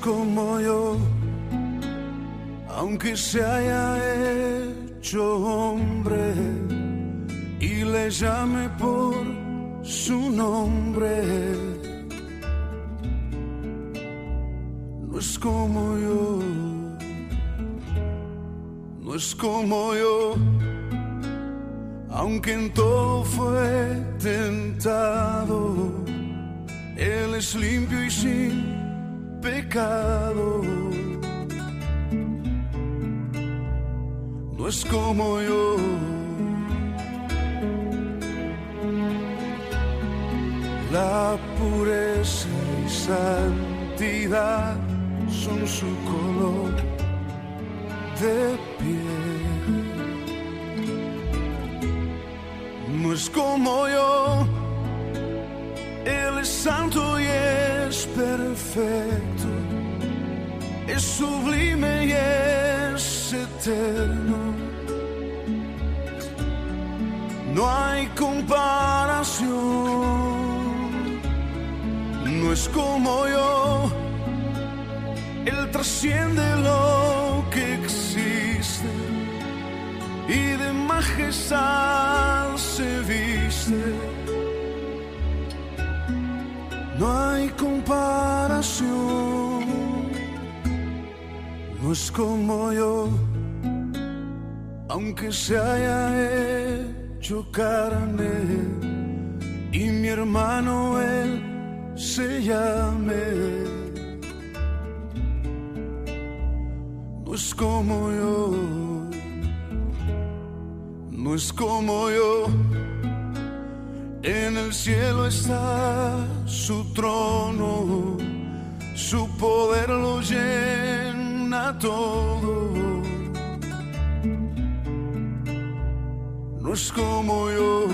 como yo, aunque se haya hecho hombre y le llame por su nombre. No es como yo, no es como yo, aunque en todo fue tentado. Él es limpio y sin pecado. No es como yo. La pureza y santidad son su color de piel. No es como yo. Él es santo y es perfecto, es sublime y es eterno. No hay comparación. No es como yo. Él trasciende lo que existe y de majestad se viste. No hay comparación. No es como yo, aunque se haya hecho carne y mi hermano él se llame. No es como yo, no es como yo. En el cielo está su trono, su poder lo llena todo. No es como yo.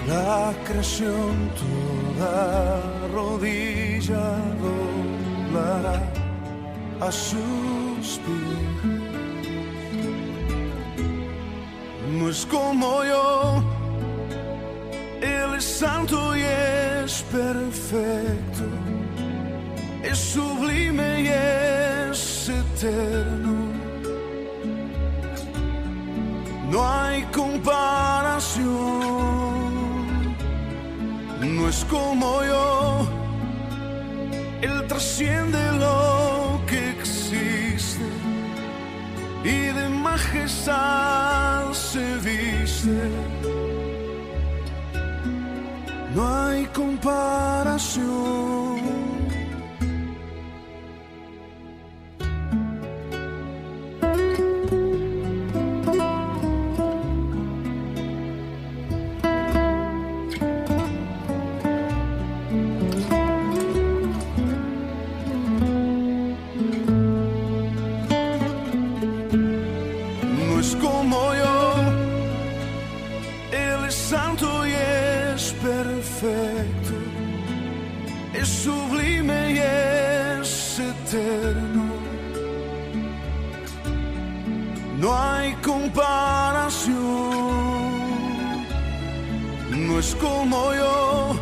La creación toda rodilla doblará a sus pies. No es como yo. Él es santo y es perfecto, es sublime y es eterno. No hay comparación. No es como yo. Él trasciende lo que existe y de majestad se viste. No hay comparación. No es como yo. Él es santo y es perfecto, es sublime y es eterno. No hay comparación. No es como yo.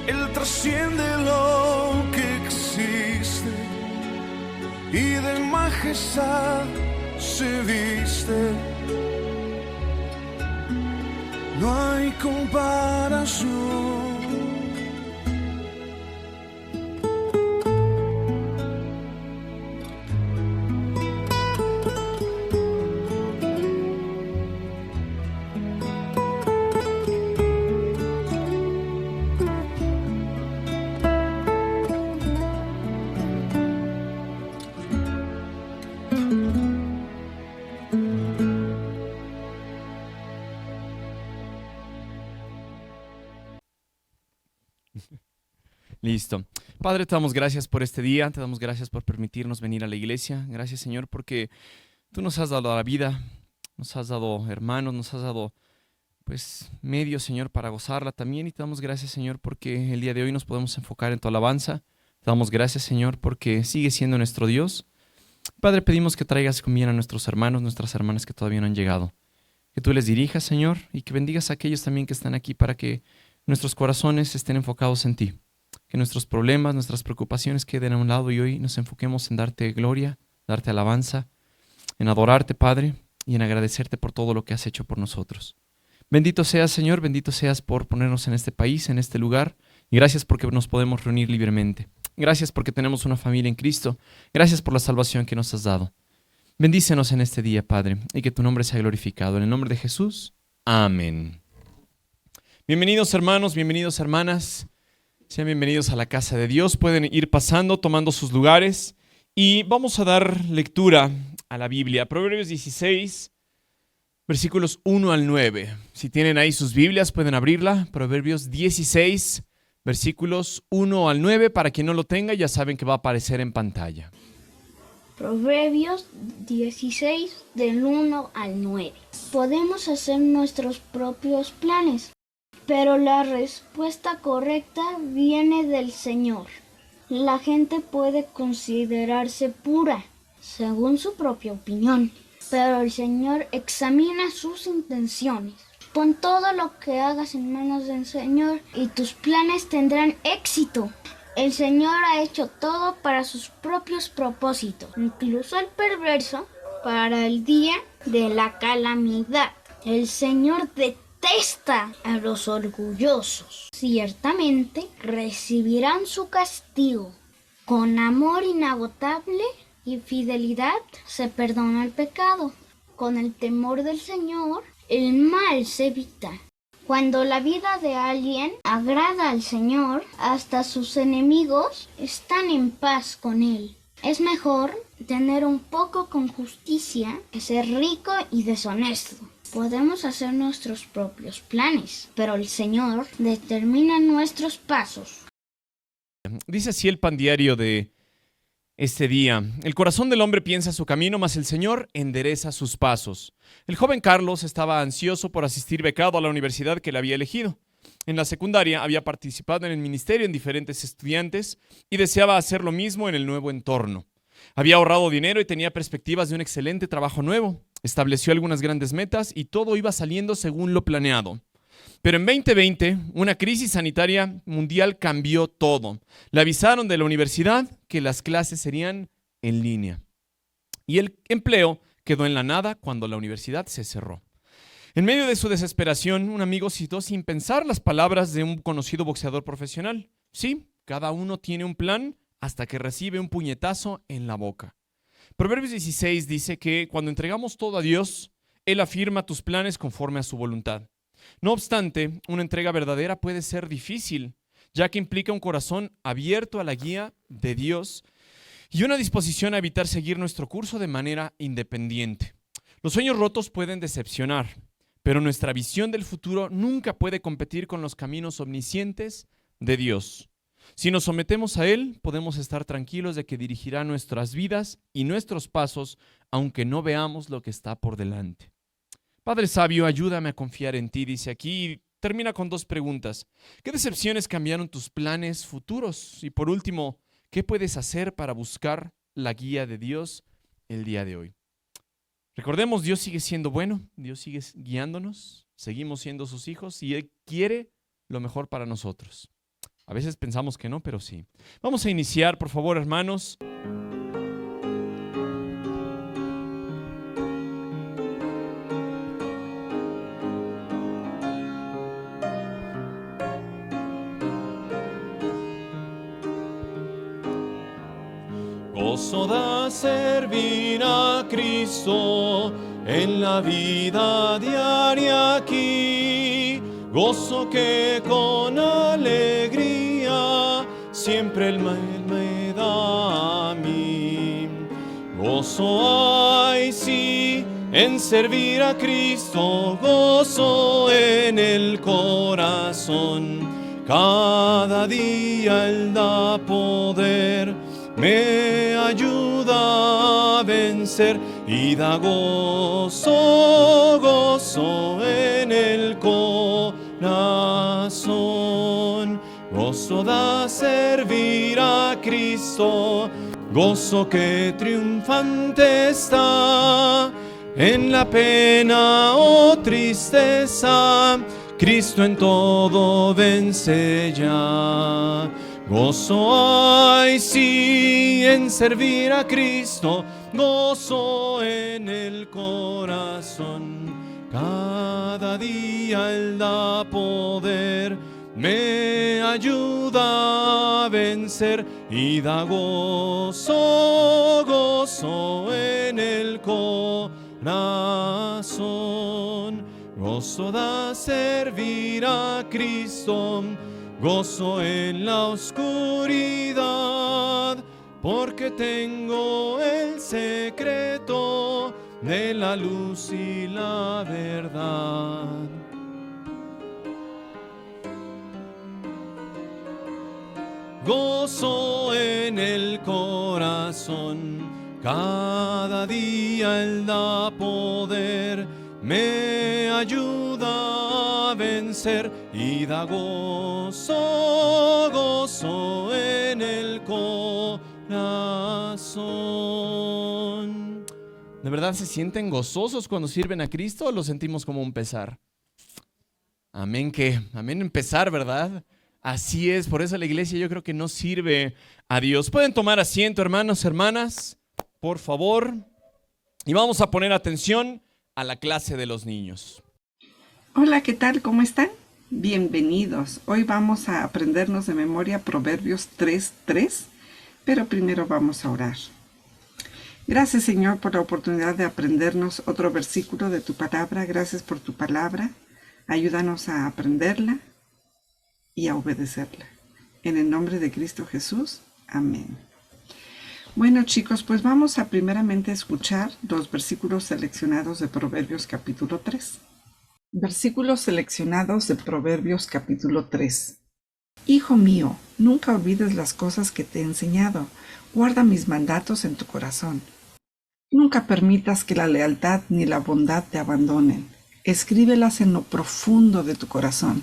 Él trasciende lo que existe y de majestad se viste. No hay comparación. Listo. Padre, te damos gracias por este día, te damos gracias por permitirnos venir a la iglesia. Gracias, Señor, porque tú nos has dado la vida, nos has dado hermanos, nos has dado pues medios, Señor, para gozarla también. Y te damos gracias, Señor, porque el día de hoy nos podemos enfocar en tu alabanza. Te damos gracias, Señor, porque sigues siendo nuestro Dios. Padre, pedimos que traigas con bien a nuestros hermanos, nuestras hermanas que todavía no han llegado. Que tú les dirijas, Señor, y que bendigas a aquellos también que están aquí para que nuestros corazones estén enfocados en ti. Que nuestros problemas, nuestras preocupaciones queden a un lado y hoy nos enfoquemos en darte gloria, darte alabanza, en adorarte, Padre, y en agradecerte por todo lo que has hecho por nosotros. Bendito seas, Señor, bendito seas por ponernos en este país, en este lugar, y gracias porque nos podemos reunir libremente. Gracias porque tenemos una familia en Cristo. Gracias por la salvación que nos has dado. Bendícenos en este día, Padre, y que tu nombre sea glorificado. En el nombre de Jesús, amén. Bienvenidos, hermanos, bienvenidos, hermanas. Sean bienvenidos a la casa de Dios. Pueden ir pasando, tomando sus lugares, y vamos a dar lectura a la Biblia. Proverbios 16, versículos 1 al 9. Si tienen ahí sus Biblias, pueden abrirla. Proverbios 16, versículos 1 al 9. Para quien no lo tenga, ya saben que va a aparecer en pantalla. Proverbios 16, del 1 al 9. Podemos hacer nuestros propios planes, pero la respuesta correcta viene del Señor. La gente puede considerarse pura, según su propia opinión, pero el Señor examina sus intenciones. Pon todo lo que hagas en manos del Señor y tus planes tendrán éxito. El Señor ha hecho todo para sus propios propósitos, incluso el perverso para el día de la calamidad. El Señor detesta a los orgullosos. Ciertamente recibirán su castigo. Con amor inagotable y fidelidad se perdona el pecado. Con el temor del Señor, el mal se evita. Cuando la vida de alguien agrada al Señor, hasta sus enemigos están en paz con él. Es mejor tener un poco con justicia que ser rico y deshonesto. Podemos hacer nuestros propios planes, pero el Señor determina nuestros pasos. Dice así el pan diario de este día: el corazón del hombre piensa su camino, mas el Señor endereza sus pasos. El joven Carlos estaba ansioso por asistir becado a la universidad que él había elegido. En la secundaria había participado en el ministerio en diferentes estudiantes y deseaba hacer lo mismo en el nuevo entorno. Había ahorrado dinero y tenía perspectivas de un excelente trabajo nuevo. Estableció algunas grandes metas y todo iba saliendo según lo planeado. Pero en 2020, una crisis sanitaria mundial cambió todo. Le avisaron de la universidad que las clases serían en línea. Y el empleo quedó en la nada cuando la universidad se cerró. En medio de su desesperación, un amigo citó sin pensar las palabras de un conocido boxeador profesional. Sí, cada uno tiene un plan hasta que recibe un puñetazo en la boca. Proverbios 16 dice que cuando entregamos todo a Dios, Él afirma tus planes conforme a su voluntad. No obstante, una entrega verdadera puede ser difícil, ya que implica un corazón abierto a la guía de Dios y una disposición a evitar seguir nuestro curso de manera independiente. Los sueños rotos pueden decepcionar, pero nuestra visión del futuro nunca puede competir con los caminos omniscientes de Dios. Si nos sometemos a Él, podemos estar tranquilos de que dirigirá nuestras vidas y nuestros pasos, aunque no veamos lo que está por delante. Padre sabio, ayúdame a confiar en ti, dice aquí, y termina con dos preguntas. ¿Qué decepciones cambiaron tus planes futuros? Y por último, ¿qué puedes hacer para buscar la guía de Dios el día de hoy? Recordemos, Dios sigue siendo bueno, Dios sigue guiándonos, seguimos siendo sus hijos y Él quiere lo mejor para nosotros. A veces pensamos que no, pero sí. Vamos a iniciar, por favor, hermanos. Gozo da servir a Cristo en la vida diaria aquí. Gozo que con alegría siempre Él me da a mí. Gozo hay sí en servir a Cristo, gozo en el corazón. Cada día Él da poder, me ayuda a vencer y da gozo, gozo en el corazón. Gozo da servir a Cristo, gozo que triunfante está en la pena o tristeza. Cristo en todo vence ya. Gozo hay sí en servir a Cristo, gozo en el corazón. Cada día Él da poder, me ayuda a vencer y da gozo, gozo en el corazón. Gozo da servir a Cristo, gozo en la oscuridad, porque tengo el secreto de la luz y la verdad. Gozo en el corazón, cada día Él da poder, me ayuda a vencer y da gozo, gozo en el corazón. ¿De verdad se sienten gozosos cuando sirven a Cristo o lo sentimos como un pesar? Amén, amén empezar, ¿verdad? Así es, por eso la iglesia yo creo que no sirve a Dios. Pueden tomar asiento, hermanos, hermanas, por favor. Y vamos a poner atención a la clase de los niños. Hola, ¿qué tal? ¿Cómo están? Bienvenidos. Hoy vamos a aprendernos de memoria Proverbios 3:3, pero primero vamos a orar. Gracias, Señor, por la oportunidad de aprendernos otro versículo de tu palabra. Gracias por tu palabra. Ayúdanos a aprenderla y a obedecerla. En el nombre de Cristo Jesús. Amén. Bueno, chicos, pues vamos a primeramente escuchar los versículos seleccionados de Proverbios capítulo 3. Versículos seleccionados de Proverbios capítulo 3. Hijo mío, nunca olvides las cosas que te he enseñado. Guarda mis mandatos en tu corazón. Nunca permitas que la lealtad ni la bondad te abandonen. Escríbelas en lo profundo de tu corazón.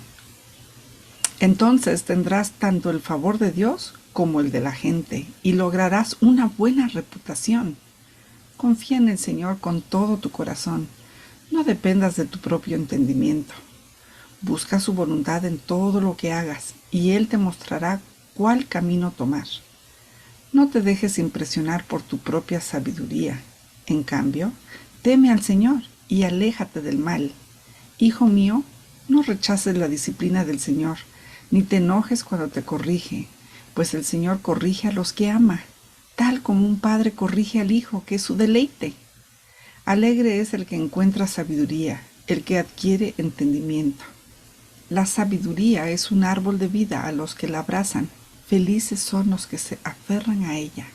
Entonces tendrás tanto el favor de Dios como el de la gente, y lograrás una buena reputación. Confía en el Señor con todo tu corazón. No dependas de tu propio entendimiento. Busca su voluntad en todo lo que hagas, y Él te mostrará cuál camino tomar. No te dejes impresionar por tu propia sabiduría. En cambio, teme al Señor y aléjate del mal. Hijo mío, no rechaces la disciplina del Señor, ni te enojes cuando te corrige, pues el Señor corrige a los que ama, tal como un padre corrige al hijo, que es su deleite. Alegre es el que encuentra sabiduría, el que adquiere entendimiento. La sabiduría es un árbol de vida a los que la abrazan, felices son los que se aferran a ella.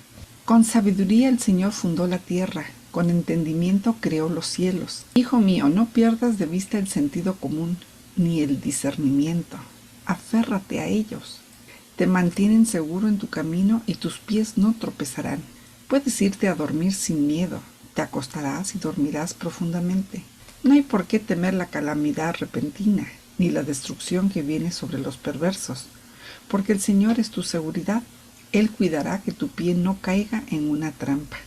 Con sabiduría el Señor fundó la tierra, con entendimiento creó los cielos. Hijo mío, no pierdas de vista el sentido común, ni el discernimiento. Aférrate a ellos. Te mantienen seguro en tu camino y tus pies no tropezarán. Puedes irte a dormir sin miedo. Te acostarás y dormirás profundamente. No hay por qué temer la calamidad repentina, ni la destrucción que viene sobre los perversos, porque el Señor es tu seguridad. Él cuidará que tu pie no caiga en una trampa.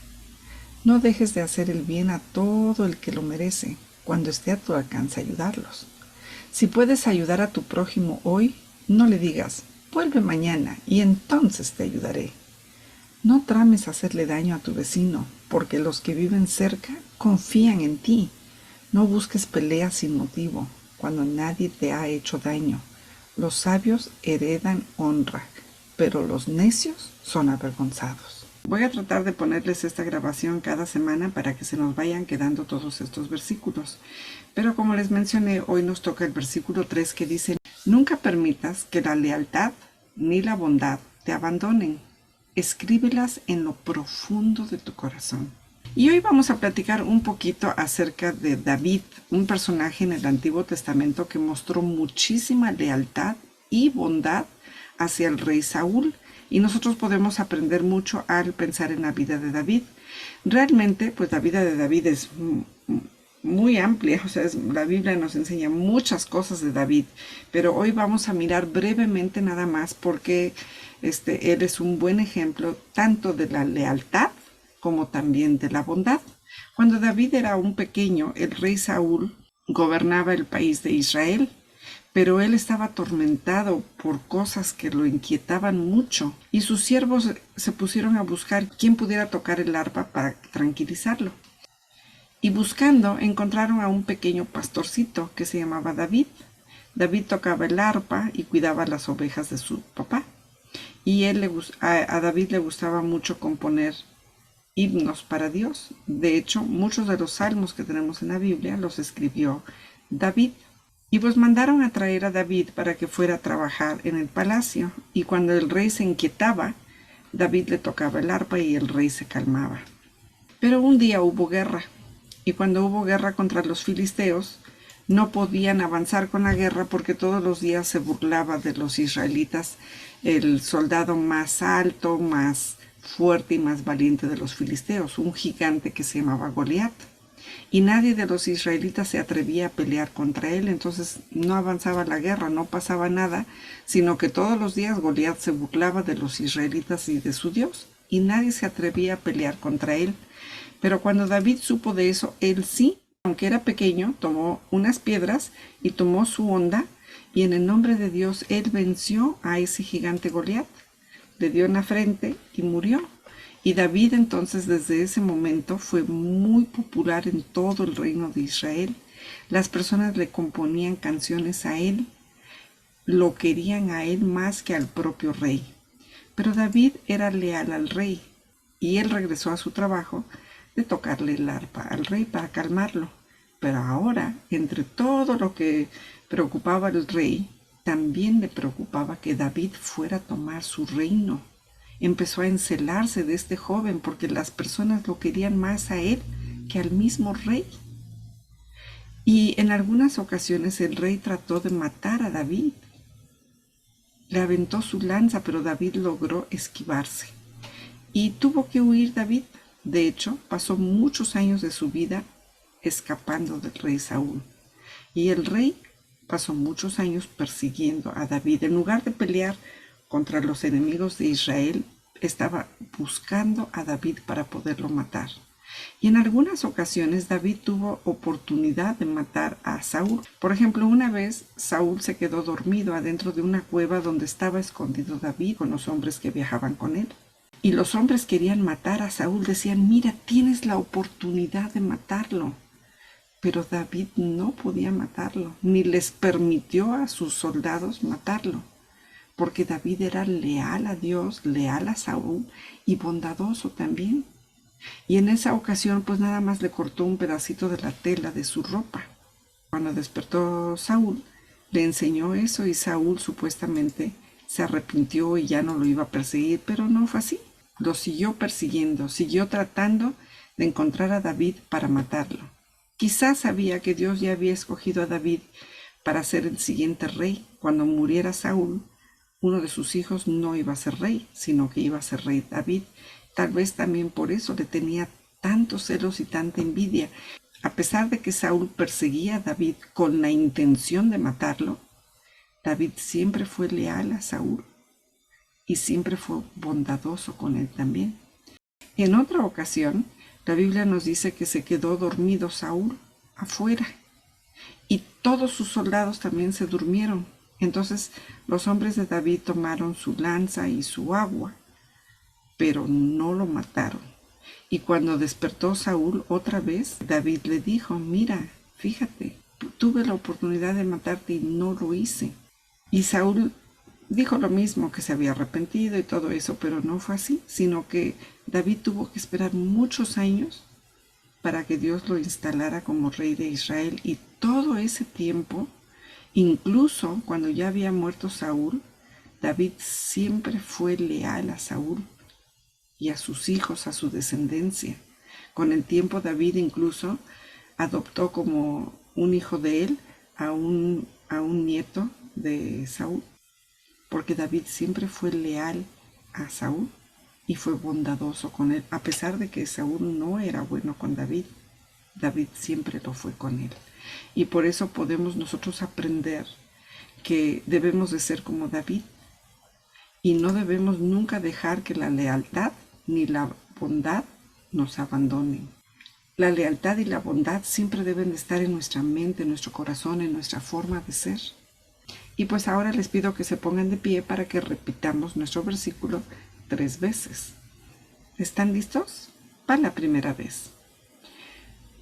No dejes de hacer el bien a todo el que lo merece, cuando esté a tu alcance ayudarlos. Si puedes ayudar a tu prójimo hoy, no le digas, vuelve mañana y entonces te ayudaré. No trames hacerle daño a tu vecino, porque los que viven cerca confían en ti. No busques peleas sin motivo, cuando nadie te ha hecho daño. Los sabios heredan honra, pero los necios son avergonzados. Voy a tratar de ponerles esta grabación cada semana para que se nos vayan quedando todos estos versículos. Pero como les mencioné, hoy nos toca el versículo 3 que dice: nunca permitas que la lealtad ni la bondad te abandonen. Escríbelas en lo profundo de tu corazón. Y hoy vamos a platicar un poquito acerca de David, un personaje en el Antiguo Testamento que mostró muchísima lealtad y bondad hacia el rey Saúl. Y nosotros podemos aprender mucho al pensar en la vida de David. Realmente, pues la vida de David es muy amplia, o sea, la Biblia nos enseña muchas cosas de David, pero hoy vamos a mirar brevemente nada más porque él es un buen ejemplo tanto de la lealtad como también de la bondad. Cuando David era un pequeño, el rey Saúl gobernaba el país de Israel, pero él estaba atormentado por cosas que lo inquietaban mucho, y sus siervos se pusieron a buscar quién pudiera tocar el arpa para tranquilizarlo. Y buscando, encontraron a un pequeño pastorcito que se llamaba David. David tocaba el arpa y cuidaba las ovejas de su papá. Y a David le gustaba mucho componer himnos para Dios. De hecho, muchos de los salmos que tenemos en la Biblia los escribió David. Y pues mandaron a traer a David para que fuera a trabajar en el palacio. Y cuando el rey se inquietaba, David le tocaba el arpa y el rey se calmaba. Pero un día hubo guerra. Y cuando hubo guerra contra los filisteos, no podían avanzar con la guerra porque todos los días se burlaba de los israelitas el soldado más alto, más fuerte y más valiente de los filisteos, un gigante que se llamaba Goliat. Y nadie de los israelitas se atrevía a pelear contra él, entonces no avanzaba la guerra, no pasaba nada, sino que todos los días Goliat se burlaba de los israelitas y de su Dios, y nadie se atrevía a pelear contra él. Pero cuando David supo de eso, él sí, aunque era pequeño, tomó unas piedras y tomó su honda, y en el nombre de Dios él venció a ese gigante Goliat, le dio en la frente y murió. Y David entonces desde ese momento fue muy popular en todo el reino de Israel. Las personas le componían canciones a él, lo querían a él más que al propio rey. Pero David era leal al rey, y él regresó a su trabajo de tocarle el arpa al rey para calmarlo. Pero ahora, entre todo lo que preocupaba al rey, también le preocupaba que David fuera a tomar su reino. Empezó a encelarse de este joven porque las personas lo querían más a él que al mismo rey. Y en algunas ocasiones el rey trató de matar a David. Le aventó su lanza, pero David logró esquivarse. Y tuvo que huir David. De hecho, pasó muchos años de su vida escapando del rey Saúl. Y el rey pasó muchos años persiguiendo a David. En lugar de pelear contra los enemigos de Israel, estaba buscando a David para poderlo matar. Y en algunas ocasiones David tuvo oportunidad de matar a Saúl. Por ejemplo, una vez Saúl se quedó dormido adentro de una cueva donde estaba escondido David con los hombres que viajaban con él. Y los hombres querían matar a Saúl, decían, mira, tienes la oportunidad de matarlo. Pero David no podía matarlo, ni les permitió a sus soldados matarlo, porque David era leal a Dios, leal a Saúl y bondadoso también. Y en esa ocasión pues nada más le cortó un pedacito de la tela de su ropa. Cuando despertó Saúl, le enseñó eso y Saúl supuestamente se arrepintió y ya no lo iba a perseguir, pero no fue así. Lo siguió persiguiendo, siguió tratando de encontrar a David para matarlo. Quizás sabía que Dios ya había escogido a David para ser el siguiente rey. Cuando muriera Saúl, uno de sus hijos no iba a ser rey, sino que iba a ser rey David. Tal vez también por eso le tenía tantos celos y tanta envidia. A pesar de que Saúl perseguía a David con la intención de matarlo, David siempre fue leal a Saúl y siempre fue bondadoso con él también. En otra ocasión, la Biblia nos dice que se quedó dormido Saúl afuera y todos sus soldados también se durmieron. Entonces los hombres de David tomaron su lanza y su agua, pero no lo mataron. Y cuando despertó Saúl otra vez, David le dijo, mira, fíjate, tuve la oportunidad de matarte y no lo hice. Y Saúl dijo lo mismo, que se había arrepentido y todo eso, pero no fue así, sino que David tuvo que esperar muchos años para que Dios lo instalara como rey de Israel. Y todo ese tiempo, incluso cuando ya había muerto Saúl, David siempre fue leal a Saúl y a sus hijos, a su descendencia. Con el tiempo David incluso adoptó como un hijo de él a un nieto de Saúl, porque David siempre fue leal a Saúl y fue bondadoso con él. A pesar de que Saúl no era bueno con David, David siempre lo fue con él. Y por eso podemos nosotros aprender que debemos de ser como David y no debemos nunca dejar que la lealtad ni la bondad nos abandonen. La lealtad y la bondad siempre deben de estar en nuestra mente, en nuestro corazón, en nuestra forma de ser. Y pues ahora les pido que se pongan de pie para que repitamos nuestro versículo 3 veces. ¿Están listos? Para la primera vez.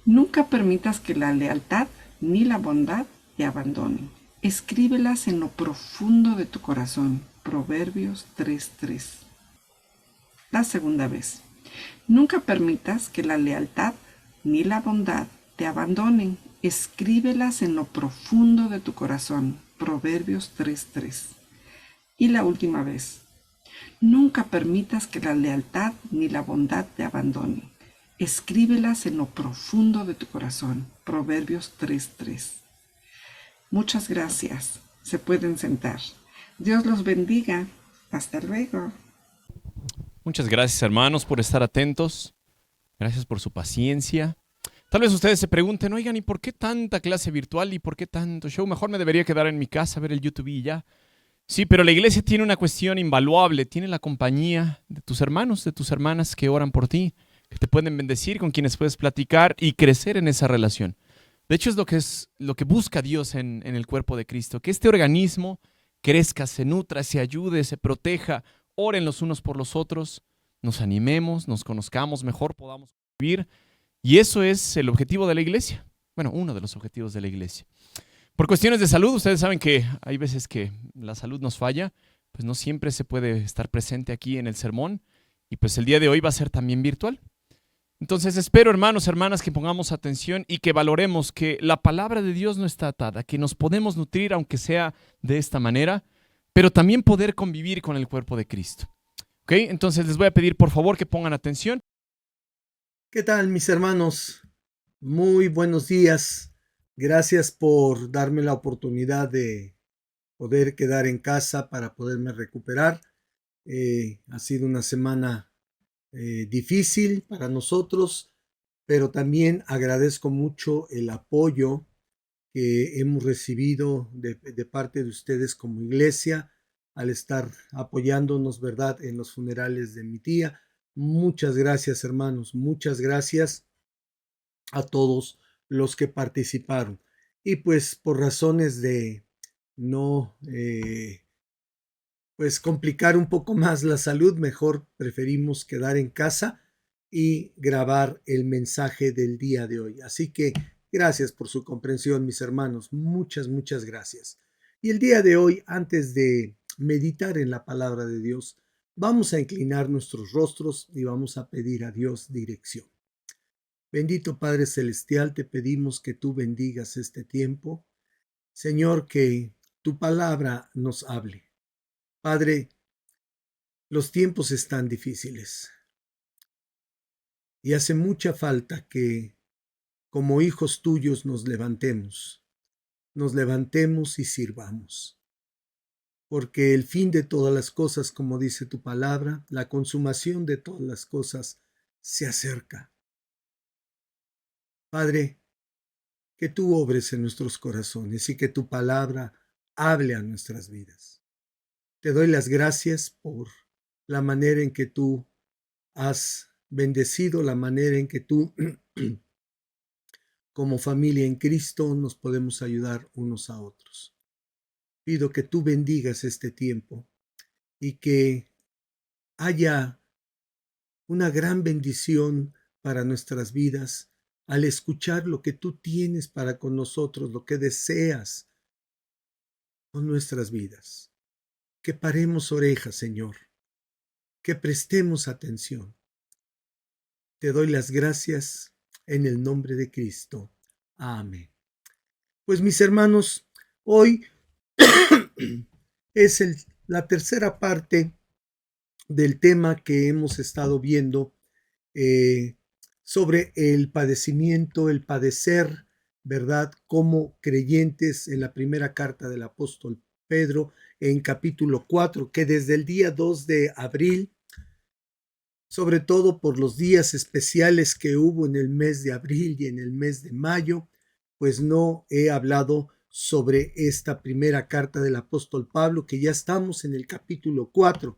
Nunca permitas que la lealtad ni la bondad te abandonen. Escríbelas en lo profundo de tu corazón. Proverbios 3:3. La segunda vez. Nunca permitas que la lealtad ni la bondad te abandonen. Escríbelas en lo profundo de tu corazón. Proverbios 3:3. Y la última vez. Nunca permitas que la lealtad ni la bondad te abandonen. Escríbelas en lo profundo de tu corazón. Proverbios 3:3. Muchas gracias. Se pueden sentar. Dios los bendiga. Hasta luego. Muchas gracias, hermanos, por estar atentos. Gracias por su paciencia. Tal vez ustedes se pregunten, oigan, ¿y por qué tanta clase virtual y por qué tanto show? Mejor me debería quedar en mi casa a ver el YouTube y ya. Sí, pero la iglesia tiene una cuestión invaluable. Tiene la compañía de tus hermanos, de tus hermanas que oran por ti, que te pueden bendecir, con quienes puedes platicar y crecer en esa relación. De hecho, es lo que busca Dios en el cuerpo de Cristo, que este organismo crezca, se nutra, se ayude, se proteja, oren los unos por los otros, nos animemos, nos conozcamos mejor, podamos vivir. Y eso es el objetivo de la iglesia. Bueno, uno de los objetivos de la iglesia. Por cuestiones de salud, ustedes saben que hay veces que la salud nos falla, pues no siempre se puede estar presente aquí en el sermón. Y pues el día de hoy va a ser también virtual. Entonces espero, hermanos, hermanas, que pongamos atención y que valoremos que la palabra de Dios no está atada, que nos podemos nutrir aunque sea de esta manera, pero también poder convivir con el cuerpo de Cristo. ¿Ok? Entonces les voy a pedir por favor que pongan atención. ¿Qué tal, mis hermanos? Muy buenos días. Gracias por darme la oportunidad de poder quedar en casa para poderme recuperar. Ha sido una semana difícil para nosotros, pero también agradezco mucho el apoyo que hemos recibido de parte de ustedes como iglesia al estar apoyándonos, ¿verdad?, en los funerales de mi tía. Muchas gracias, hermanos, muchas gracias a todos los que participaron. Y pues por razones de no pues complicar un poco más la salud, mejor preferimos quedar en casa y grabar el mensaje del día de hoy. Así que gracias por su comprensión, mis hermanos. Muchas, muchas gracias. Y el día de hoy, antes de meditar en la palabra de Dios, vamos a inclinar nuestros rostros y vamos a pedir a Dios dirección. Bendito Padre Celestial, te pedimos que tú bendigas este tiempo. Señor, que tu palabra nos hable. Padre, los tiempos están difíciles y hace mucha falta que como hijos tuyos nos levantemos y sirvamos. Porque el fin de todas las cosas, como dice tu palabra, la consumación de todas las cosas se acerca. Padre, que tú obres en nuestros corazones y que tu palabra hable a nuestras vidas. Te doy las gracias por la manera en que tú has bendecido, la manera en que tú, como familia en Cristo, nos podemos ayudar unos a otros. Pido que tú bendigas este tiempo y que haya una gran bendición para nuestras vidas al escuchar lo que tú tienes para con nosotros, lo que deseas con nuestras vidas. Que paremos orejas, Señor, que prestemos atención. Te doy las gracias en el nombre de Cristo. Amén. Pues mis hermanos, hoy es la tercera parte del tema que hemos estado viendo sobre el padecimiento, el padecer, ¿verdad? Como creyentes en la primera carta del apóstol Pedro, en capítulo 4, que desde el día 2 de abril, sobre todo por los días especiales que hubo en el mes de abril y en el mes de mayo, pues no he hablado sobre esta primera carta del apóstol Pablo, que ya estamos en el capítulo 4.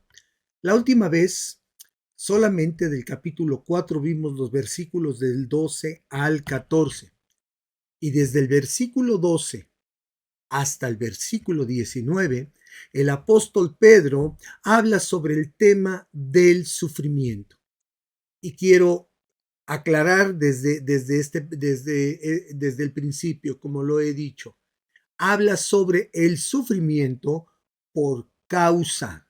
La última vez, solamente del capítulo 4 vimos los versículos del 12 al 14. Y desde el versículo 12 hasta el versículo 19, el apóstol Pedro habla sobre el tema del sufrimiento. Y quiero aclarar desde el principio, como lo he dicho, habla sobre el sufrimiento por causa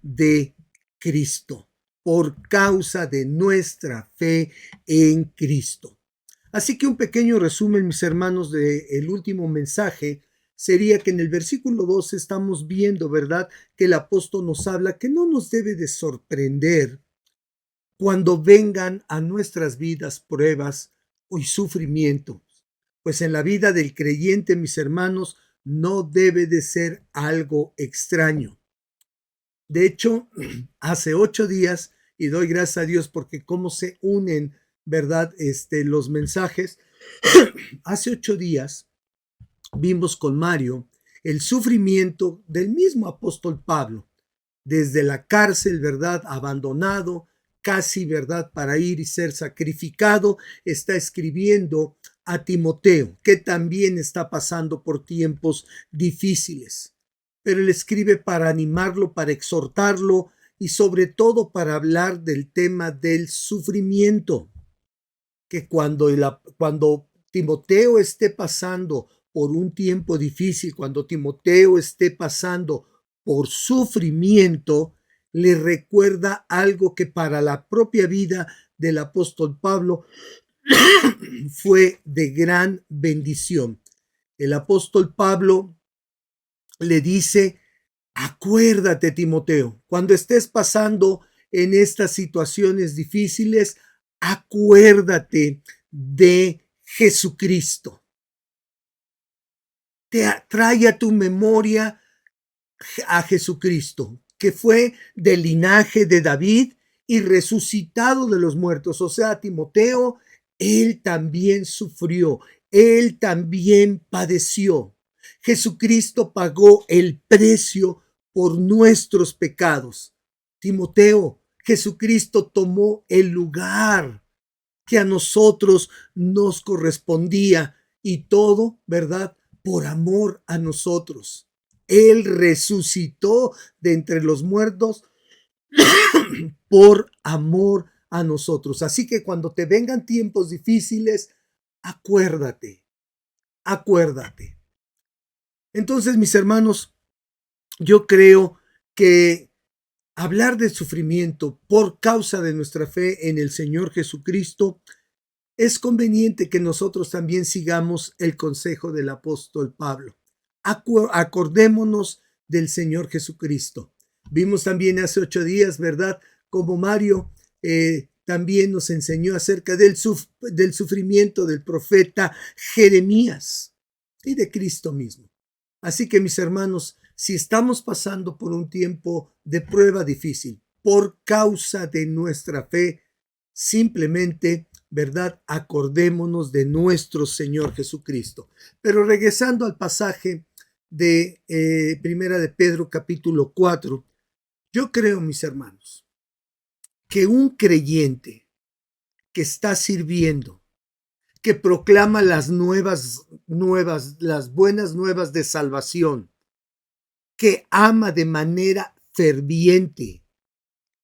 de Cristo, por causa de nuestra fe en Cristo. Así que un pequeño resumen, mis hermanos, del último mensaje sería que en el versículo 12 estamos viendo, ¿verdad?, que el apóstol nos habla que no nos debe de sorprender cuando vengan a nuestras vidas pruebas y sufrimientos, pues en la vida del creyente, mis hermanos, no debe de ser algo extraño. De hecho, hace 8 días, y doy gracias a Dios porque cómo se unen, ¿verdad?, los mensajes. Hace 8 días vimos con Mario el sufrimiento del mismo apóstol Pablo, desde la cárcel, ¿verdad?, abandonado, casi, ¿verdad?, para ir y ser sacrificado, está escribiendo a Timoteo, que también está pasando por tiempos difíciles. Pero él escribe para animarlo, para exhortarlo y sobre todo para hablar del tema del sufrimiento, que cuando Timoteo esté pasando por un tiempo difícil, cuando Timoteo esté pasando por sufrimiento, le recuerda algo que para la propia vida del apóstol Pablo fue de gran bendición. El apóstol Pablo le dice: acuérdate, Timoteo, cuando estés pasando en estas situaciones difíciles, acuérdate de Jesucristo. Trae a tu memoria a Jesucristo, que fue del linaje de David y resucitado de los muertos. O sea, Timoteo, él también sufrió, él también padeció. Jesucristo pagó el precio por nuestros pecados. Timoteo, Jesucristo tomó el lugar que a nosotros nos correspondía y todo, ¿verdad?, por amor a nosotros. Él resucitó de entre los muertos por amor a nosotros. Así que cuando te vengan tiempos difíciles, acuérdate. Entonces, mis hermanos, yo creo que hablar del sufrimiento por causa de nuestra fe en el Señor Jesucristo es conveniente que nosotros también sigamos el consejo del apóstol Pablo. Acordémonos del Señor Jesucristo. Vimos también hace 8 días, ¿verdad?, como Mario también nos enseñó acerca del sufrimiento del profeta Jeremías y de Cristo mismo. Así que, mis hermanos, si estamos pasando por un tiempo de prueba difícil por causa de nuestra fe, simplemente, ¿verdad?, acordémonos de nuestro Señor Jesucristo. Pero regresando al pasaje de Primera de Pedro capítulo 4, yo creo, mis hermanos, que un creyente que está sirviendo, que proclama las buenas nuevas de salvación, que ama de manera ferviente,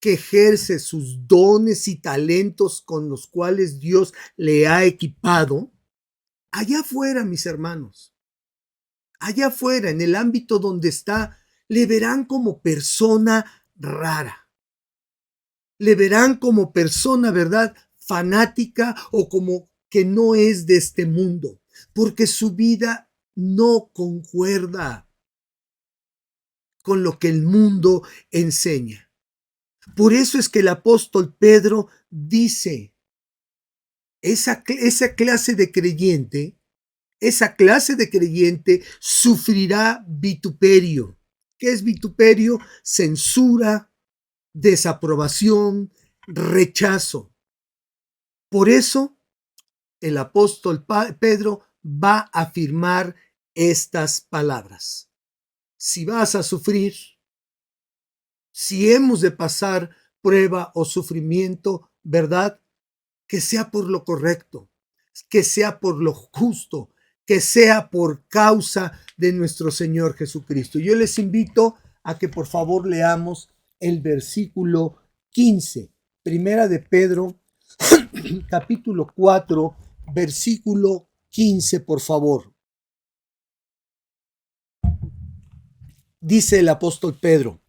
que ejerce sus dones y talentos con los cuales Dios le ha equipado, allá afuera, mis hermanos, allá afuera, en el ámbito donde está, le verán como persona rara. Le verán como persona, ¿verdad?, fanática o como que no es de este mundo, porque su vida no concuerda con lo que el mundo enseña. Por eso es que el apóstol Pedro dice, esa clase de creyente sufrirá vituperio. ¿Qué es vituperio? Censura, desaprobación, rechazo. Por eso el apóstol Pedro va a afirmar estas palabras. Si vas a sufrir, si hemos de pasar prueba o sufrimiento, ¿verdad?, que sea por lo correcto, que sea por lo justo, que sea por causa de nuestro Señor Jesucristo. Yo les invito a que por favor leamos el versículo 15, Primera de Pedro, capítulo 4, versículo 15, por favor. Dice el apóstol Pedro: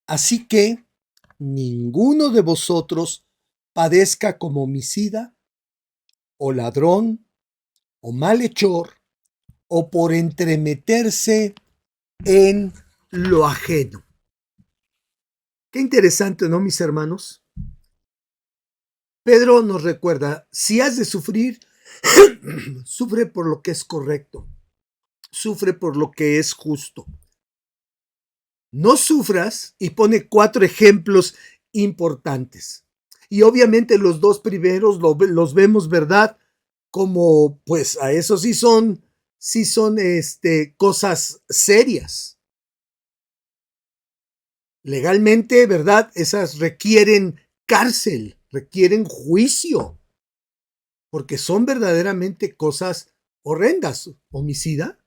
así que ninguno de vosotros padezca como homicida, o ladrón, o malhechor, o por entremeterse en lo ajeno. Qué interesante, ¿no, mis hermanos? Pedro nos recuerda, si has de sufrir, sufre por lo que es correcto, sufre por lo que es justo. No sufras, y pone 4 ejemplos importantes. Y obviamente los 2 primeros los vemos, ¿verdad? Como, pues, a eso sí son cosas serias. Legalmente, ¿verdad? Esas requieren cárcel, requieren juicio, porque son verdaderamente cosas horrendas. Homicida,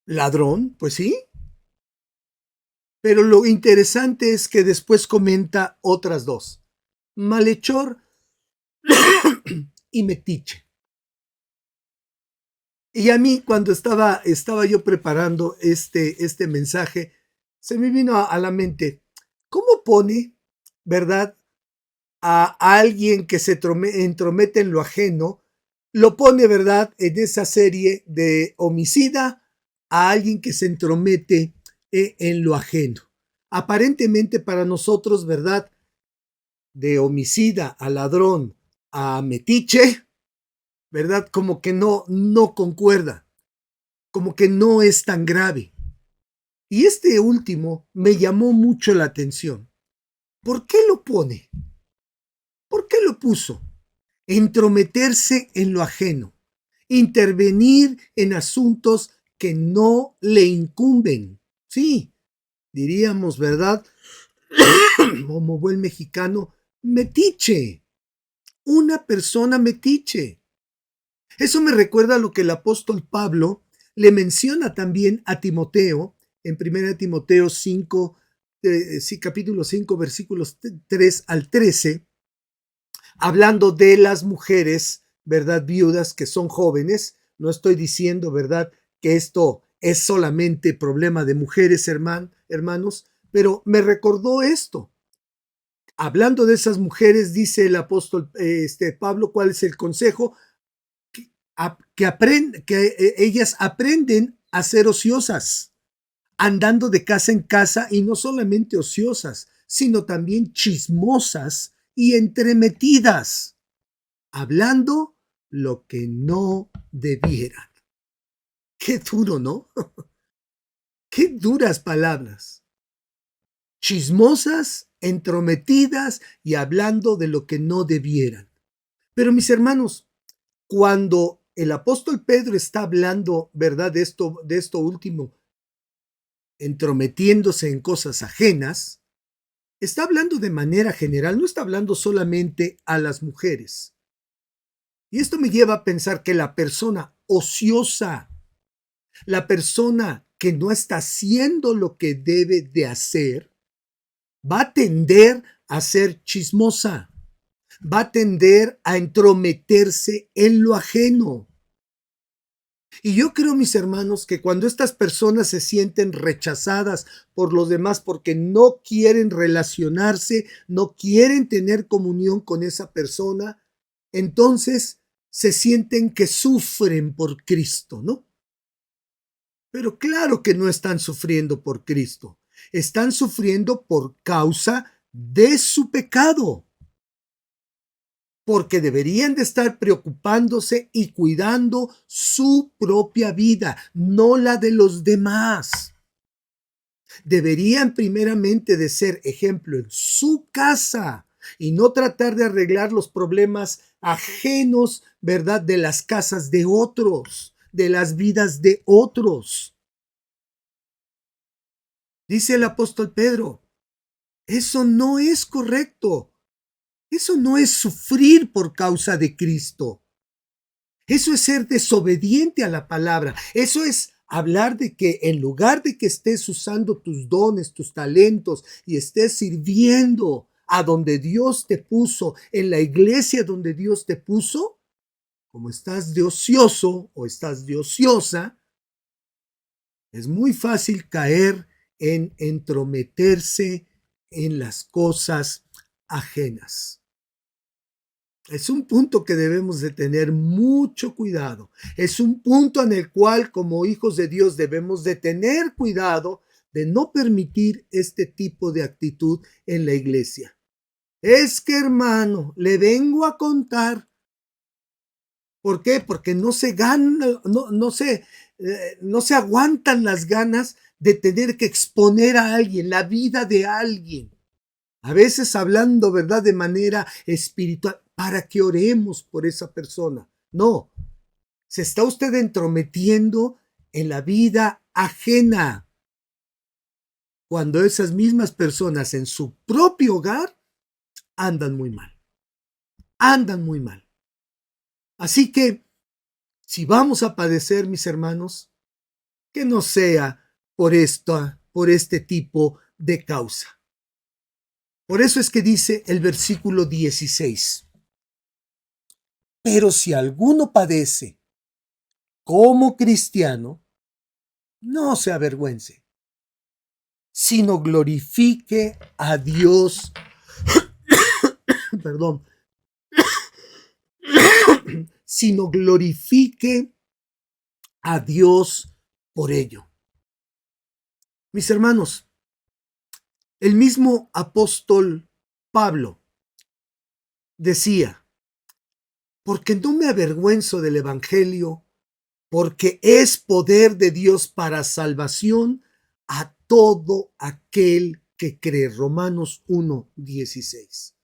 ladrón, pues sí. Pero lo interesante es que después comenta otras 2. Malhechor y metiche. Y a mí, cuando estaba yo preparando este mensaje, se me vino a la mente, ¿cómo pone, verdad, a alguien que se entromete en lo ajeno? Lo pone, verdad, en esa serie de homicida, a alguien que se entromete en lo ajeno. Aparentemente para nosotros, ¿verdad? De homicida a ladrón a metiche, ¿verdad? Como que no concuerda, como que no es tan grave. Y este último me llamó mucho la atención. ¿Por qué lo pone? ¿Por qué lo puso? Entrometerse en lo ajeno, intervenir en asuntos que no le incumben. Sí, diríamos, ¿verdad? Como buen mexicano, metiche. Una persona metiche. Eso me recuerda a lo que el apóstol Pablo le menciona también a Timoteo en 1 Timoteo 5, capítulo 5, versículos 3 al 13, hablando de las mujeres, ¿verdad? Viudas que son jóvenes. No estoy diciendo, ¿verdad?, que esto es solamente problema de mujeres, hermanos, pero me recordó esto. Hablando de esas mujeres, dice el apóstol Pablo, ¿cuál es el consejo? Que ellas aprenden a ser ociosas, andando de casa en casa, y no solamente ociosas, sino también chismosas y entremetidas, hablando lo que no debieran. Qué duro, ¿no? Qué duras palabras. Chismosas, entrometidas y hablando de lo que no debieran. Pero mis hermanos, cuando el apóstol Pedro está hablando, ¿verdad?, de esto último, entrometiéndose en cosas ajenas, está hablando de manera general, no está hablando solamente a las mujeres. Y esto me lleva a pensar que la persona ociosa, la persona que no está haciendo lo que debe de hacer, va a tender a ser chismosa, va a tender a entrometerse en lo ajeno. Y yo creo, mis hermanos, que cuando estas personas se sienten rechazadas por los demás porque no quieren relacionarse, no quieren tener comunión con esa persona, entonces se sienten que sufren por Cristo, ¿no? Pero claro que no están sufriendo por Cristo, están sufriendo por causa de su pecado. Porque deberían de estar preocupándose y cuidando su propia vida, no la de los demás. Deberían primeramente de ser ejemplo en su casa y no tratar de arreglar los problemas ajenos, ¿verdad?, de las casas de otros, de las vidas de otros. Dice el apóstol Pedro, eso no es correcto. Eso no es sufrir por causa de Cristo. Eso es ser desobediente a la palabra. Eso es hablar de que en lugar de que estés usando tus dones, tus talentos y estés sirviendo a donde Dios te puso, en la iglesia donde Dios te puso, como estás de ocioso o estás de ociosa, es muy fácil caer en entrometerse en las cosas ajenas. Es un punto que debemos de tener mucho cuidado. Es un punto en el cual como hijos de Dios debemos de tener cuidado de no permitir este tipo de actitud en la iglesia. Es que, hermano, le vengo a contar. ¿Por qué? Porque no se aguantan las ganas de tener que exponer a alguien, la vida de alguien. A veces hablando, ¿verdad?, de manera espiritual, para que oremos por esa persona. No, se está usted entrometiendo en la vida ajena, cuando esas mismas personas en su propio hogar andan muy mal. Andan muy mal. Así que, si vamos a padecer, mis hermanos, que no sea por este tipo de causa. Por eso es que dice el versículo 16. Pero si alguno padece como cristiano, no se avergüence, sino glorifique a Dios, perdón, sino glorifique a Dios por ello. Mis hermanos, el mismo apóstol Pablo decía, porque no me avergüenzo del evangelio, porque es poder de Dios para salvación a todo aquel que cree. Romanos 1:16.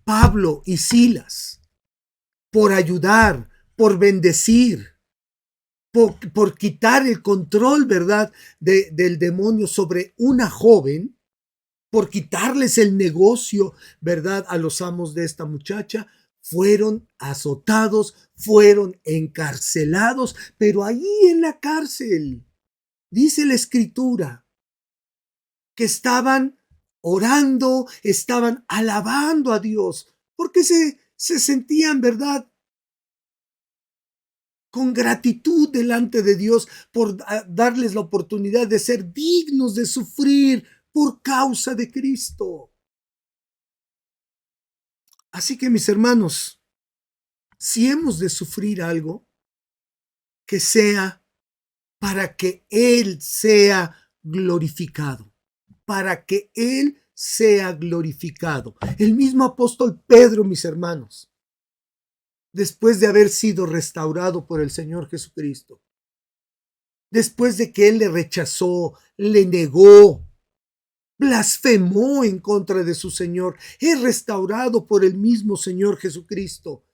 Pablo y Silas, por ayudar, por bendecir, por quitar el control, ¿verdad?, del demonio sobre una joven, por quitarles el negocio, ¿verdad?, a los amos de esta muchacha, fueron azotados, fueron encarcelados, pero allí en la cárcel, dice la Escritura, que estaban orando, estaban alabando a Dios, porque se sentían, ¿verdad?, con gratitud delante de Dios por darles la oportunidad de ser dignos de sufrir por causa de Cristo. Así que, mis hermanos, si hemos de sufrir algo, que sea para que Él sea glorificado, para que Él sea glorificado. El mismo apóstol Pedro, mis hermanos, después de haber sido restaurado por el Señor Jesucristo, después de que Él le rechazó, le negó, blasfemó en contra de su Señor, es restaurado por el mismo Señor Jesucristo.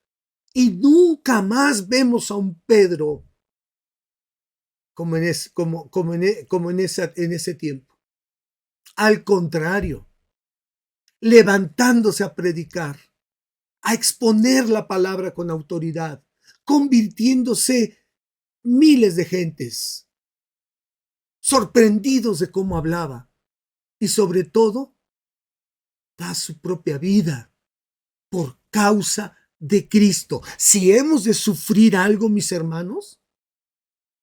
Y nunca más vemos a un Pedro como en ese tiempo. Al contrario, levantándose a predicar, a exponer la palabra con autoridad, convirtiéndose miles de gentes, sorprendidos de cómo hablaba y sobre todo da su propia vida por causa de Cristo. Si hemos de sufrir algo, mis hermanos,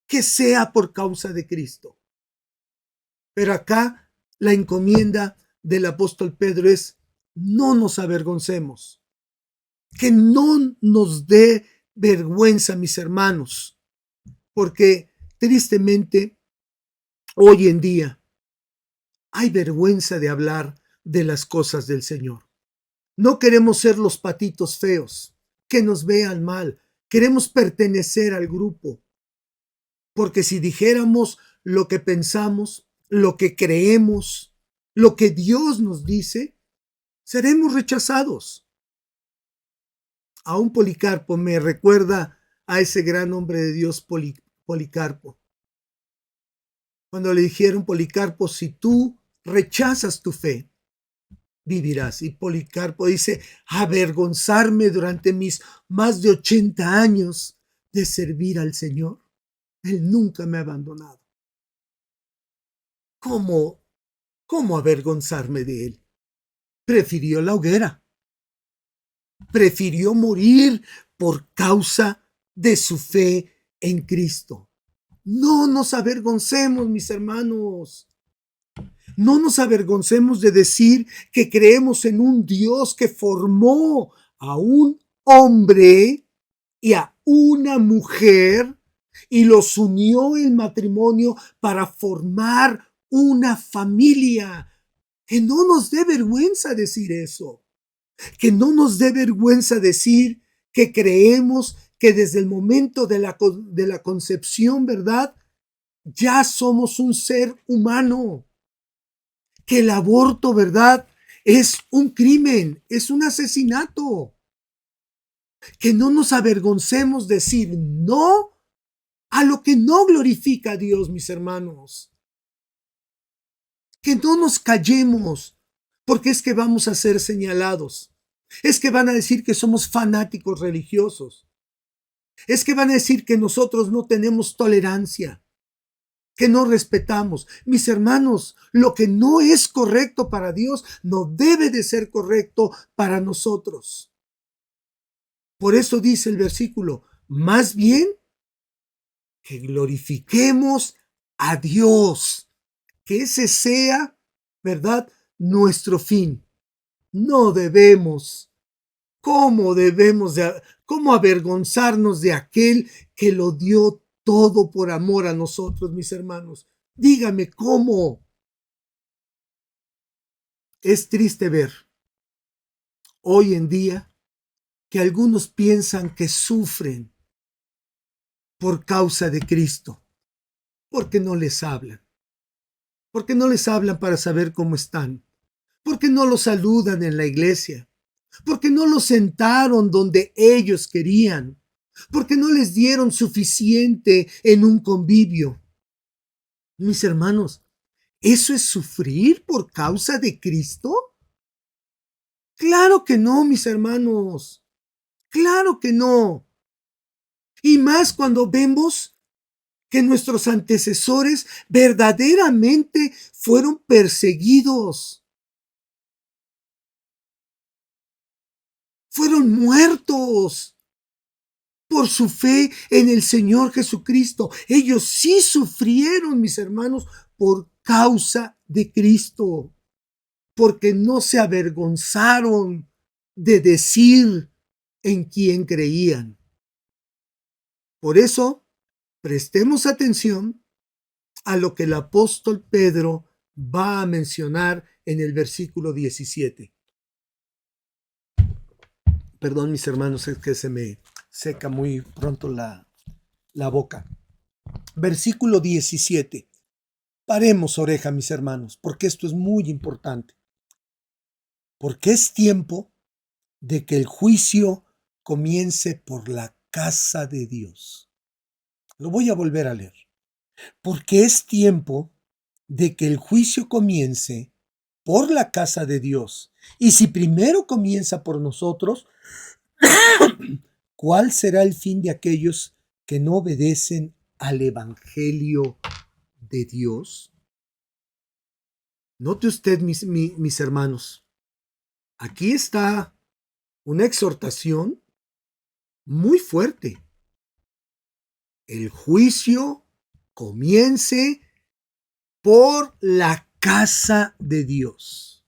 que sea por causa de Cristo. Pero acá la encomienda del apóstol Pedro es: no nos avergoncemos, que no nos dé vergüenza, mis hermanos, porque tristemente hoy en día hay vergüenza de hablar de las cosas del Señor. No queremos ser los patitos feos, que nos vean mal. Queremos pertenecer al grupo. Porque si dijéramos lo que pensamos, lo que creemos, lo que Dios nos dice, seremos rechazados. Aún Policarpo me recuerda a ese gran hombre de Dios, Policarpo. Cuando le dijeron: Policarpo, si tú rechazas tu fe, vivirás. Y Policarpo dice, avergonzarme durante mis más de 80 años de servir al Señor. Él nunca me ha abandonado. ¿Cómo avergonzarme de Él? Prefirió la hoguera. Prefirió morir por causa de su fe en Cristo. No nos avergoncemos, mis hermanos. No nos avergoncemos de decir que creemos en un Dios que formó a un hombre y a una mujer y los unió en matrimonio para formar una familia. Que no nos dé vergüenza decir eso. Que no nos dé vergüenza decir que creemos que desde el momento de la concepción, ¿verdad? Ya somos un ser humano. Que el aborto, ¿verdad? Es un crimen, es un asesinato. Que no nos avergoncemos decir no a lo que no glorifica a Dios, mis hermanos. Que no nos callemos, porque es que vamos a ser señalados. Es que van a decir que somos fanáticos religiosos. Es que van a decir que nosotros no tenemos tolerancia, que no respetamos. Mis hermanos, lo que no es correcto para Dios no debe de ser correcto para nosotros. Por eso dice el versículo, más bien que glorifiquemos a Dios, que ese sea, ¿verdad?, nuestro fin. No debemos, ¿cómo avergonzarnos de aquel que lo dio todo por amor a nosotros, mis hermanos? Dígame cómo. Es triste ver hoy en día que algunos piensan que sufren por causa de Cristo, porque no les hablan, porque no les hablan para saber cómo están, porque no los saludan en la iglesia, porque no los sentaron donde ellos querían, porque no les dieron suficiente en un convivio. Mis hermanos, ¿eso es sufrir por causa de Cristo? Claro que no, mis hermanos. Claro que no. Y más cuando vemos que nuestros antecesores verdaderamente fueron perseguidos. Fueron muertos por su fe en el Señor Jesucristo. Ellos sí sufrieron, mis hermanos, por causa de Cristo, porque no se avergonzaron de decir en quién creían. Por eso, prestemos atención a lo que el apóstol Pedro va a mencionar en el versículo 17. Perdón, mis hermanos, es que se me seca muy pronto la boca. Versículo 17. Paremos oreja, mis hermanos, porque esto es muy importante. Porque es tiempo de que el juicio comience por la casa de Dios. Lo voy a volver a leer. Porque es tiempo de que el juicio comience por la casa de Dios. Y si primero comienza por nosotros, ¿cuál será el fin de aquellos que no obedecen al evangelio de Dios? Note usted, mis hermanos, aquí está una exhortación muy fuerte. El juicio comience por la casa de Dios.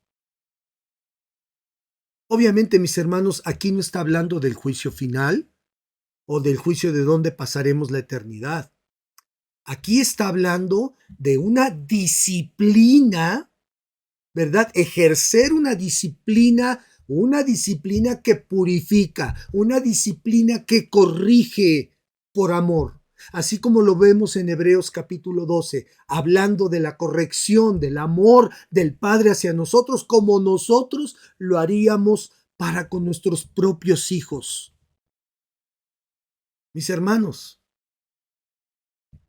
Obviamente, mis hermanos, aquí no está hablando del juicio final o del juicio de donde pasaremos la eternidad. Aquí está hablando de una disciplina, ¿verdad? Ejercer una disciplina que purifica, una disciplina que corrige por amor. Así como lo vemos en Hebreos capítulo 12, hablando de la corrección, del amor del Padre hacia nosotros, como nosotros lo haríamos para con nuestros propios hijos. Mis hermanos,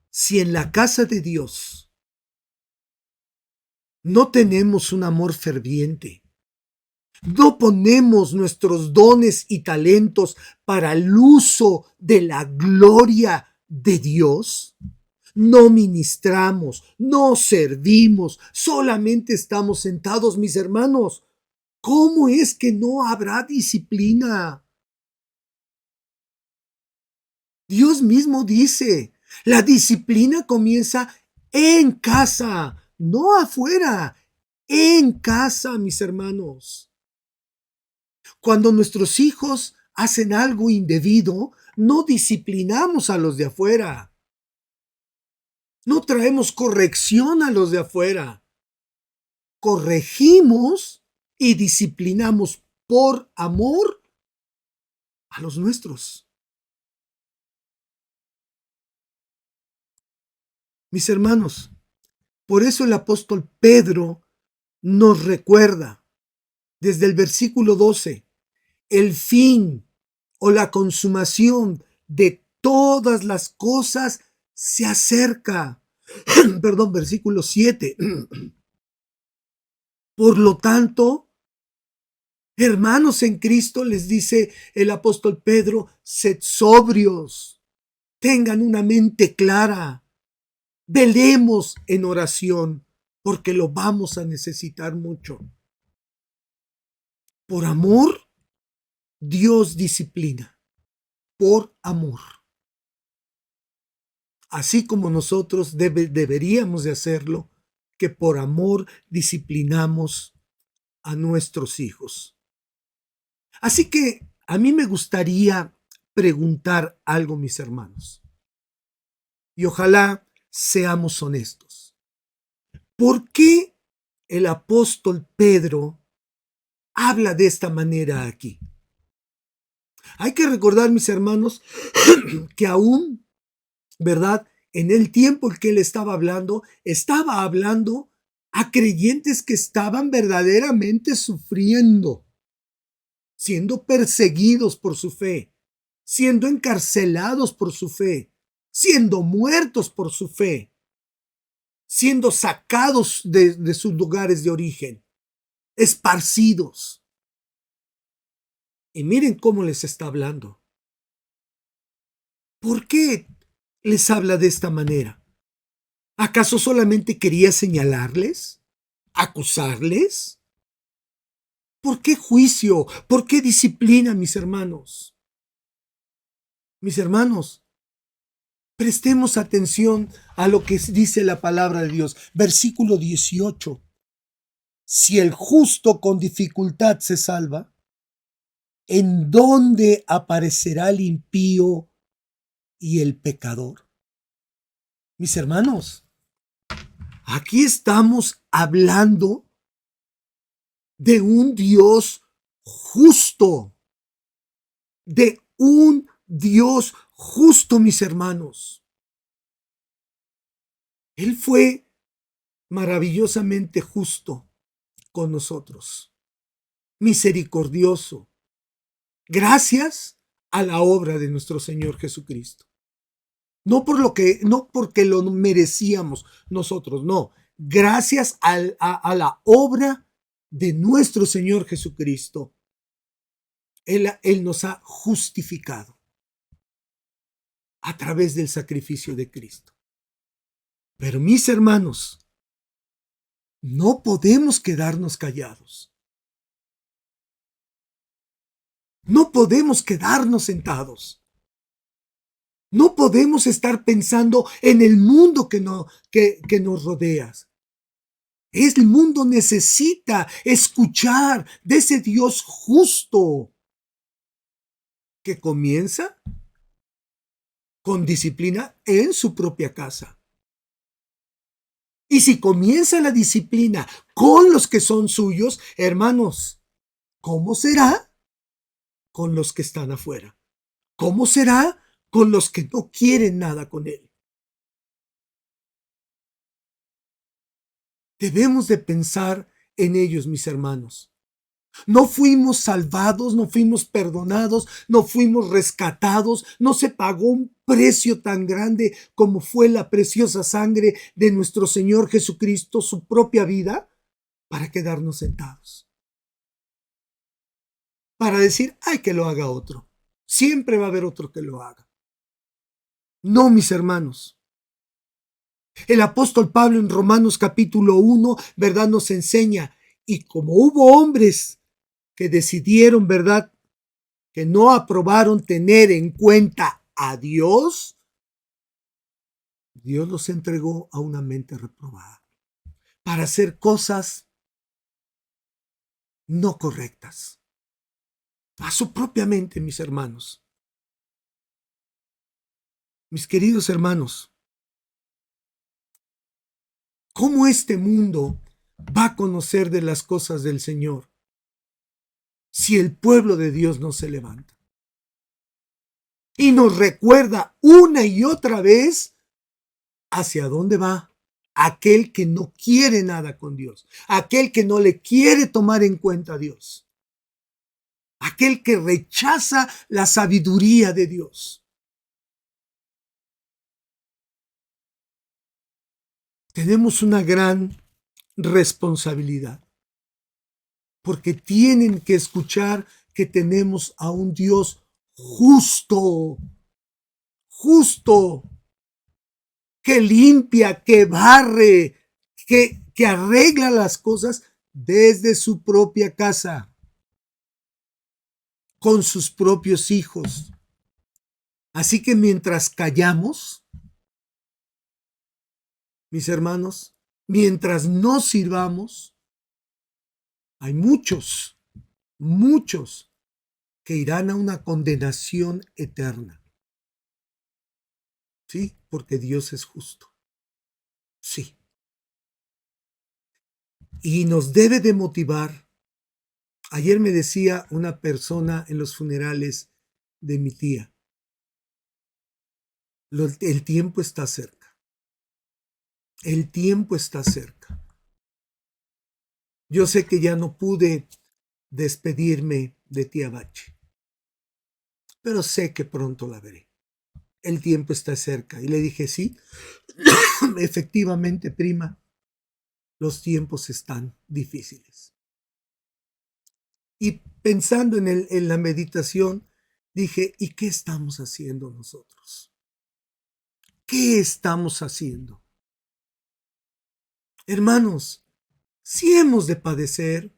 si en la casa de Dios no tenemos un amor ferviente, No ponemos nuestros dones y talentos para el uso de la gloria de Dios. No ministramos, no servimos, solamente estamos sentados, mis hermanos. ¿Cómo es que no habrá disciplina? Dios mismo dice, la disciplina comienza en casa, no afuera, en casa, mis hermanos. Cuando nuestros hijos hacen algo indebido, no disciplinamos a los de afuera. No traemos corrección a los de afuera. Corregimos y disciplinamos por amor a los nuestros. Mis hermanos, por eso el apóstol Pedro nos recuerda desde el versículo 12, el fin o la consumación de todas las cosas se acerca. Perdón, versículo 7. Por lo tanto, hermanos en Cristo, les dice el apóstol Pedro, sed sobrios, tengan una mente clara, velemos en oración, porque lo vamos a necesitar mucho. Por amor, Dios disciplina. Por amor. Así como nosotros deberíamos de hacerlo, que por amor disciplinamos a nuestros hijos. Así que a mí me gustaría preguntar algo, mis hermanos. Y ojalá seamos honestos. ¿Por qué el apóstol Pedro habla de esta manera aquí? Hay que recordar, mis hermanos, que aún, ¿verdad? En el tiempo en que él estaba hablando a creyentes que estaban verdaderamente sufriendo, siendo perseguidos por su fe, siendo encarcelados por su fe, siendo muertos por su fe, siendo sacados de sus lugares de origen, esparcidos. Y miren cómo les está hablando. ¿Por qué les habla de esta manera? ¿Acaso solamente quería señalarles? ¿Acusarles? ¿Por qué juicio? ¿Por qué disciplina, mis hermanos? Mis hermanos, prestemos atención a lo que dice la palabra de Dios. Versículo 18. Si el justo con dificultad se salva, ¿en dónde aparecerá el impío y el pecador? Mis hermanos, aquí estamos hablando de un Dios justo, de un Dios justo, mis hermanos. Él fue maravillosamente justo con nosotros, misericordioso, gracias a la obra de nuestro Señor Jesucristo. No porque lo merecíamos nosotros, no. Gracias a la obra de nuestro Señor Jesucristo. Él nos ha justificado a través del sacrificio de Cristo. Pero mis hermanos, no podemos quedarnos callados. No podemos quedarnos sentados. No podemos estar pensando en el mundo que nos rodea. El mundo necesita escuchar de ese Dios justo que comienza con disciplina en su propia casa. Y si comienza la disciplina con los que son suyos, hermanos, ¿cómo será con los que están afuera? ¿Cómo será con los que no quieren nada con él? Debemos de pensar en ellos, mis hermanos. No fuimos salvados, no fuimos perdonados, no fuimos rescatados, no se pagó un precio tan grande como fue la preciosa sangre de nuestro Señor Jesucristo, su propia vida, para quedarnos sentados. para decir, ay, que lo haga otro. Siempre va a haber otro que lo haga. No, mis hermanos. El apóstol Pablo en Romanos capítulo 1, ¿verdad? Nos enseña, y como hubo hombres que decidieron, ¿verdad?, que no aprobaron tener en cuenta a Dios, Dios los entregó a una mente reprobada para hacer cosas no correctas. A su propia mente, mis hermanos. Mis queridos hermanos, ¿cómo este mundo va a conocer de las cosas del Señor si el pueblo de Dios no se levanta? Y nos recuerda una y otra vez hacia dónde va aquel que no quiere nada con Dios, aquel que no le quiere tomar en cuenta a Dios, aquel que rechaza la sabiduría de Dios. Tenemos una gran responsabilidad, porque tienen que escuchar que tenemos a un Dios justo, que limpia, que barre, que arregla las cosas desde su propia casa, con sus propios hijos. Así que mientras callamos, mis hermanos, mientras no sirvamos, hay muchos que irán a una condenación eterna. Sí, porque Dios es justo. Sí. Y nos debe de motivar. Ayer me decía una persona en los funerales de mi tía, el tiempo está cerca. El tiempo está cerca. Yo sé que ya no pude despedirme de tía Bache, pero sé que pronto la veré. El tiempo está cerca. Y le dije, sí, efectivamente, prima, los tiempos están difíciles. Y pensando en la meditación, dije, ¿y qué estamos haciendo nosotros? ¿Qué estamos haciendo? Hermanos, si hemos de padecer,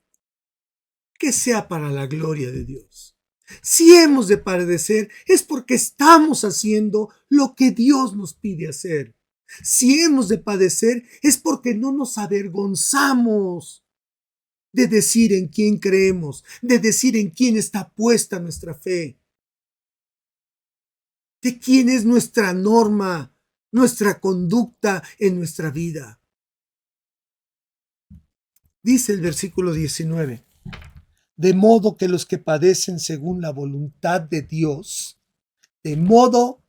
que sea para la gloria de Dios. Si hemos de padecer, es porque estamos haciendo lo que Dios nos pide hacer. Si hemos de padecer, es porque no nos avergonzamos de decir en quién creemos, de decir en quién está puesta nuestra fe, de quién es nuestra norma, nuestra conducta en nuestra vida. Dice el versículo 19, de modo que los que padecen según la voluntad de Dios, de modo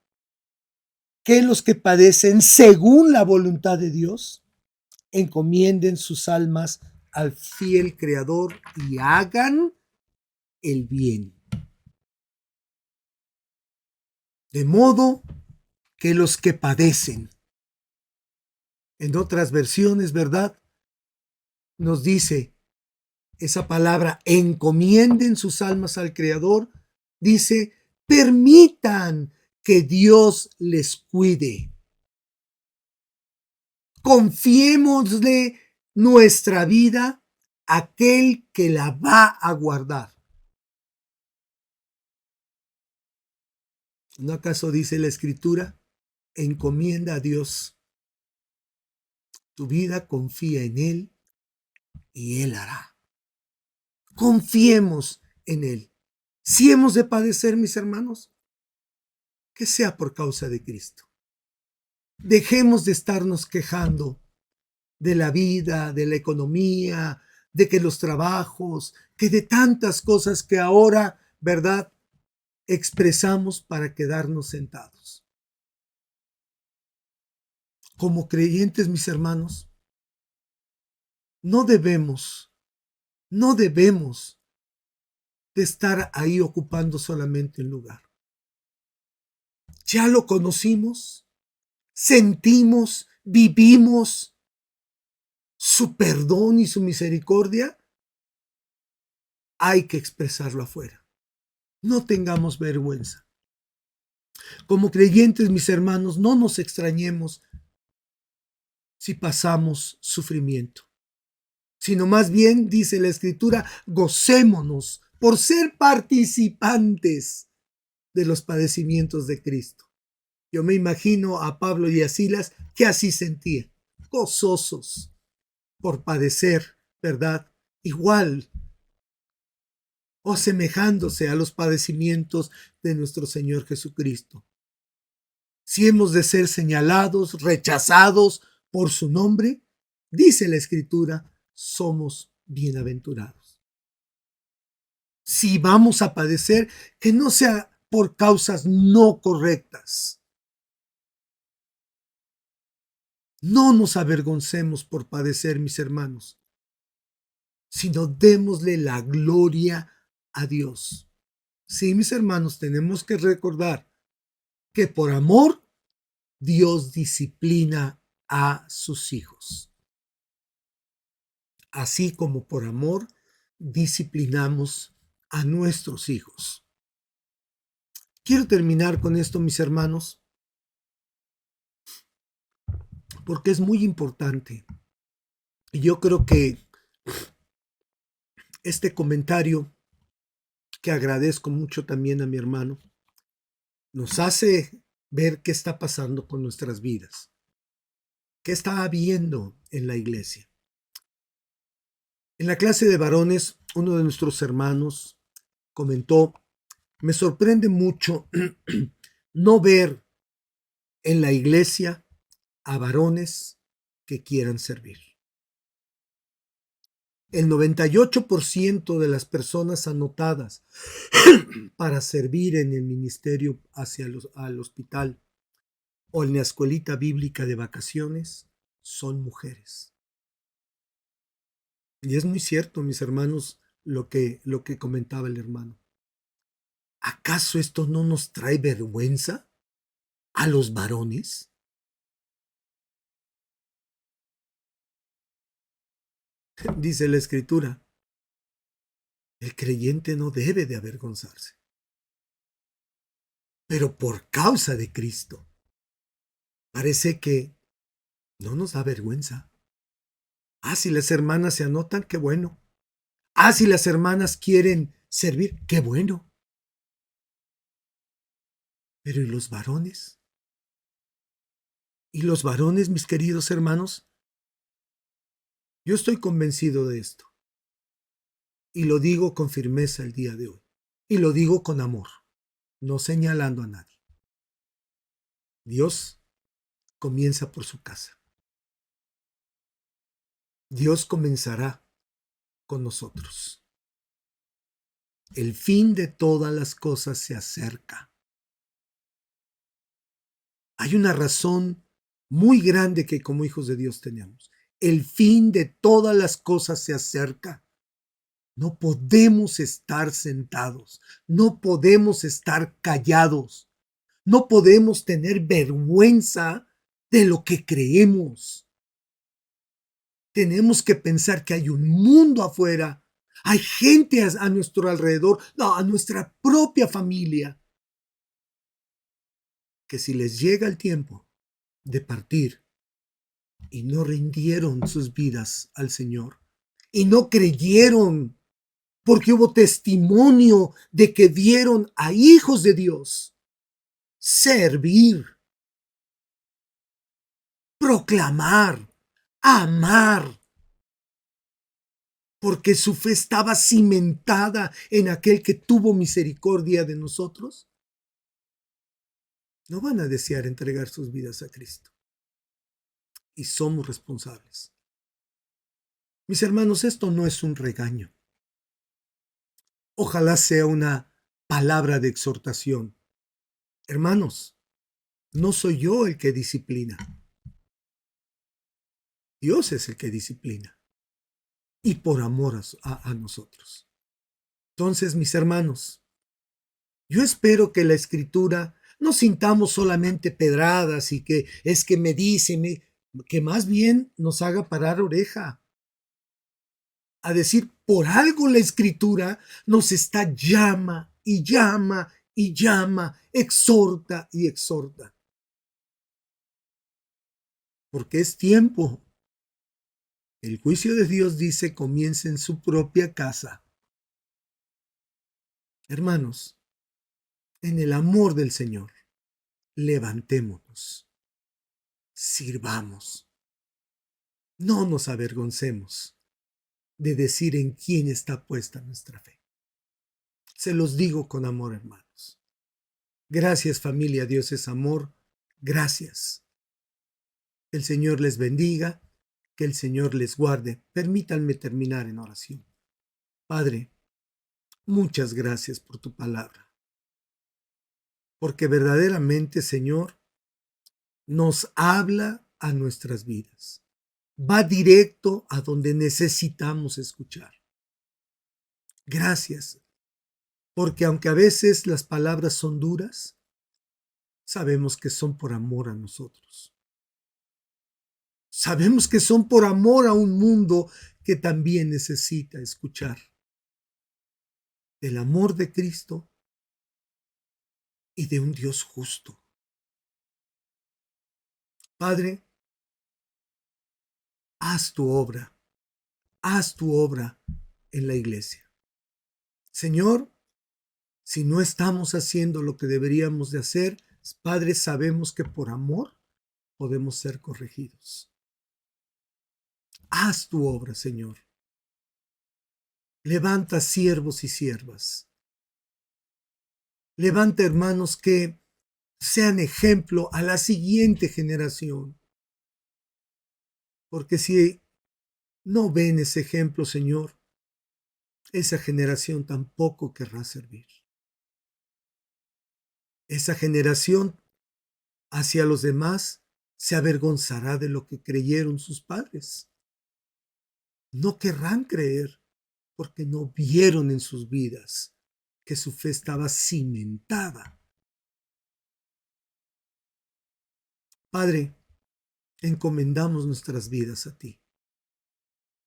que los que padecen según la voluntad de Dios, encomienden sus almas al fiel Creador y hagan el bien. De modo que los que padecen, en otras versiones, ¿verdad?, nos dice esa palabra, encomienden sus almas al Creador, dice, permitan que Dios les cuide. Confiémosle nuestra vida a aquel que la va a guardar. ¿No acaso dice la Escritura? Encomienda a Dios tu vida, confía en Él y Él hará. Confiemos en Él. Si hemos de padecer, mis hermanos, que sea por causa de Cristo. Dejemos de estarnos quejando de la vida, de la economía, de que los trabajos, que de tantas cosas que ahora, ¿verdad?, expresamos para quedarnos sentados. Como creyentes, mis hermanos, no debemos de estar ahí ocupando solamente un lugar. Ya lo conocimos, sentimos, vivimos su perdón y su misericordia. Hay que expresarlo afuera. No tengamos vergüenza. Como creyentes, mis hermanos, no nos extrañemos si pasamos sufrimiento, sino más bien, dice la Escritura, gocémonos por ser participantes de los padecimientos de Cristo. Yo me imagino a Pablo y a Silas que así sentían, gozosos por padecer, ¿verdad? Igual o asemejándose a los padecimientos de nuestro Señor Jesucristo. Si hemos de ser señalados, rechazados por su nombre, dice la Escritura, somos bienaventurados. Si vamos a padecer, que no sea por causas no correctas. No nos avergoncemos por padecer, mis hermanos, sino démosle la gloria a Dios. Sí, mis hermanos, tenemos que recordar que por amor Dios disciplina a sus hijos. Así como por amor disciplinamos a nuestros hijos. Quiero terminar con esto, mis hermanos, porque es muy importante. Y yo creo que este comentario, que agradezco mucho también a mi hermano, nos hace ver qué está pasando con nuestras vidas, qué está habiendo en la iglesia. En la clase de varones, uno de nuestros hermanos comentó, me sorprende mucho no ver en la iglesia a varones que quieran servir. El 98% de las personas anotadas para servir en el ministerio al hospital o en la escuelita bíblica de vacaciones son mujeres. Y es muy cierto, mis hermanos, lo que comentaba el hermano. ¿Acaso esto no nos trae vergüenza a los varones? Dice la Escritura, el creyente no debe de avergonzarse. Pero por causa de Cristo, parece que no nos da vergüenza. Si las hermanas se anotan, qué bueno. Si las hermanas quieren servir, qué bueno. Pero ¿y los varones? ¿Y los varones, mis queridos hermanos? Yo estoy convencido de esto. Y lo digo con firmeza el día de hoy. Y lo digo con amor, no señalando a nadie. Dios comienza por su casa. Dios comenzará con nosotros. El fin de todas las cosas se acerca. Hay una razón muy grande que como hijos de Dios tenemos. El fin de todas las cosas se acerca. No podemos estar sentados, no podemos estar callados, no podemos tener vergüenza de lo que creemos. Tenemos que pensar que hay un mundo afuera, hay gente a nuestro alrededor, a nuestra propia familia, que si les llega el tiempo de partir y no rindieron sus vidas al Señor y no creyeron, porque hubo testimonio de que vieron a hijos de Dios servir, proclamar, amar, porque su fe estaba cimentada en aquel que tuvo misericordia de nosotros, no van a desear entregar sus vidas a Cristo. Y somos responsables. Mis hermanos, esto no es un regaño. Ojalá sea una palabra de exhortación. Hermanos, no soy yo el que disciplina. Dios es el que disciplina. Y por amor a nosotros. Entonces, mis hermanos, yo espero que la Escritura no sintamos solamente pedradas y que es que me dice, que más bien nos haga parar oreja. a decir, por algo la Escritura nos está llama y llama y llama, exhorta y exhorta. Porque es tiempo. El juicio de Dios, dice, comienza en su propia casa. Hermanos, en el amor del Señor, levantémonos, sirvamos. No nos avergoncemos de decir en quién está puesta nuestra fe. Se los digo con amor, hermanos. Gracias, familia, Dios es amor. Gracias. El Señor les bendiga, que el Señor les guarde. Permítanme terminar en oración. Padre, muchas gracias por tu palabra, porque verdaderamente, Señor, nos habla a nuestras vidas. Va directo a donde necesitamos escuchar. Gracias, porque aunque a veces las palabras son duras, sabemos que son por amor a nosotros. Sabemos que son por amor a un mundo que también necesita escuchar del amor de Cristo y de un Dios justo. Padre, haz tu obra en la iglesia. Señor, si no estamos haciendo lo que deberíamos de hacer, Padre, sabemos que por amor podemos ser corregidos. Haz tu obra, Señor. Levanta siervos y siervas. Levanta hermanos que sean ejemplo a la siguiente generación. Porque si no ven ese ejemplo, Señor, esa generación tampoco querrá servir. Esa generación hacia los demás se avergonzará de lo que creyeron sus padres. No querrán creer porque no vieron en sus vidas que su fe estaba cimentada. Padre, encomendamos nuestras vidas a ti.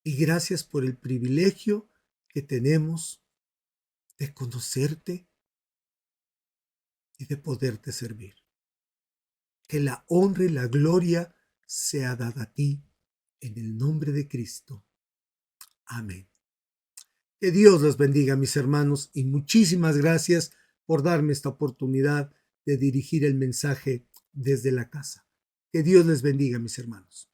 Y gracias por el privilegio que tenemos de conocerte y de poderte servir. Que la honra y la gloria sea dada a ti en el nombre de Cristo. Amén. Que Dios los bendiga, mis hermanos, y muchísimas gracias por darme esta oportunidad de dirigir el mensaje desde la casa. Que Dios les bendiga, mis hermanos.